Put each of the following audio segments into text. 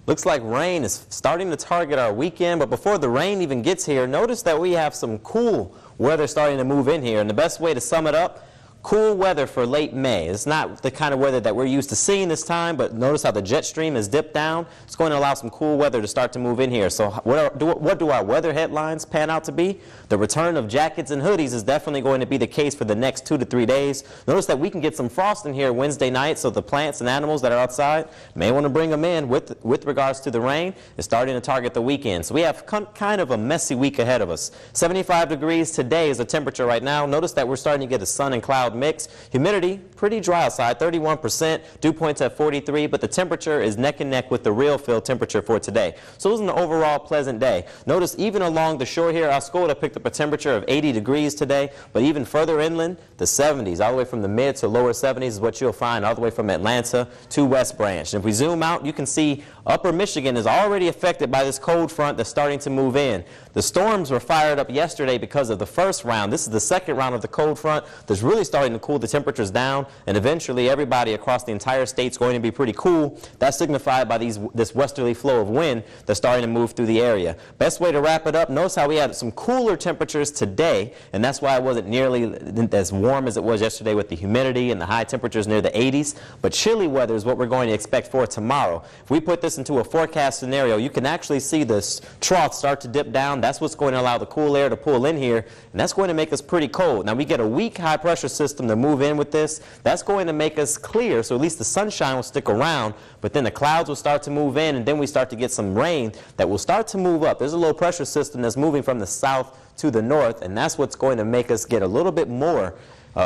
Looks like rain is starting to target our weekend, but before the rain even gets here, notice that we have some cool weather starting to move in here. And the best way to sum it up, cool weather for late May. It's not the kind of weather that we're used to seeing this time, but notice how the jet stream has dipped down. It's going to allow some cool weather to start to move in here. So what do our weather headlines pan out to be? The return of jackets and hoodies is definitely going to be the case for the next 2 to 3 days. Notice that we can get some frost in here Wednesday night, so the plants and animals that are outside may want to bring them in with regards to the rain. It's starting to target the weekend. So we have kind of a messy week ahead of us. 75 degrees today is the temperature right now. Notice that we're starting to get a sun and cloud mix. Humidity, pretty dry outside, 31%. Dew points at 43, but the temperature is neck and neck with the real field temperature for today. So it was an overall pleasant day. Notice even along the shore here, Oscoda picked up a temperature of 80 degrees today, but even further inland, the 70s, all the way from the mid to lower 70s is what you'll find all the way from Atlanta to West Branch. And if we zoom out, you can see upper Michigan is already affected by this cold front that's starting to move in. The storms were fired up yesterday because of the first round. This is the second round of the cold front that's really starting to cool the temperatures down, and eventually everybody across the entire state is going to be pretty cool. That's signified by this westerly flow of wind that's starting to move through the area. Best way to wrap it up, notice how we had some cooler temperatures today, and that's why it wasn't nearly as warm as it was yesterday with the humidity and the high temperatures near the 80s, but chilly weather is what we're going to expect for tomorrow. If we put this into a forecast scenario, you can actually see this trough start to dip down. That's what's going to allow the cool air to pull in here, and that's going to make us pretty cold. Now we get a weak high pressure system to move in with this. That's going to make us clear, so at least the sunshine will stick around, but then the clouds will start to move in, and then we start to get some rain that will start to move up. There's a low pressure system that's moving from the south to the north, and that's what's going to make us get a little bit more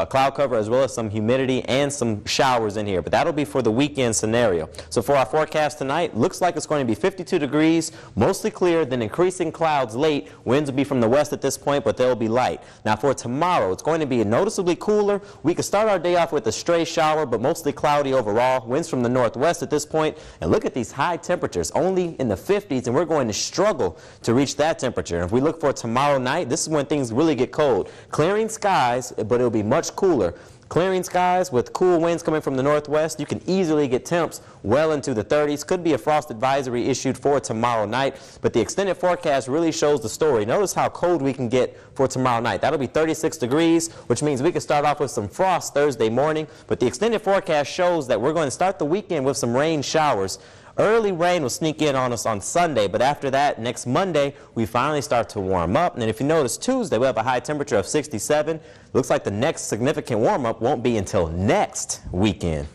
cloud cover as well as some humidity and some showers in here. But that'll be for the weekend scenario. So for our forecast tonight, looks like it's going to be 52 degrees, mostly clear, then increasing clouds late. Winds will be from the west at this point, but they'll be light. Now for tomorrow, it's going to be noticeably cooler. We could start our day off with a stray shower, but mostly cloudy overall. Winds from the northwest at this point. And look at these high temperatures, only in the 50s, and we're going to struggle to reach that temperature. And if we look for tomorrow night, this is when things really get cold. Clearing skies, but it'll be much cooler. Clearing skies with cool winds coming from the northwest. You can easily get temps well into the 30s. Could be a frost advisory issued for tomorrow night, but the extended forecast really shows the story. Notice how cold we can get for tomorrow night. That'll be 36 degrees, which means we can start off with some frost Thursday morning, but the extended forecast shows that we're going to start the weekend with some rain showers. Early rain will sneak in on us on Sunday, but after that, next Monday, we finally start to warm up. And then if you notice, Tuesday, we have a high temperature of 67. Looks like the next significant warm-up won't be until next weekend.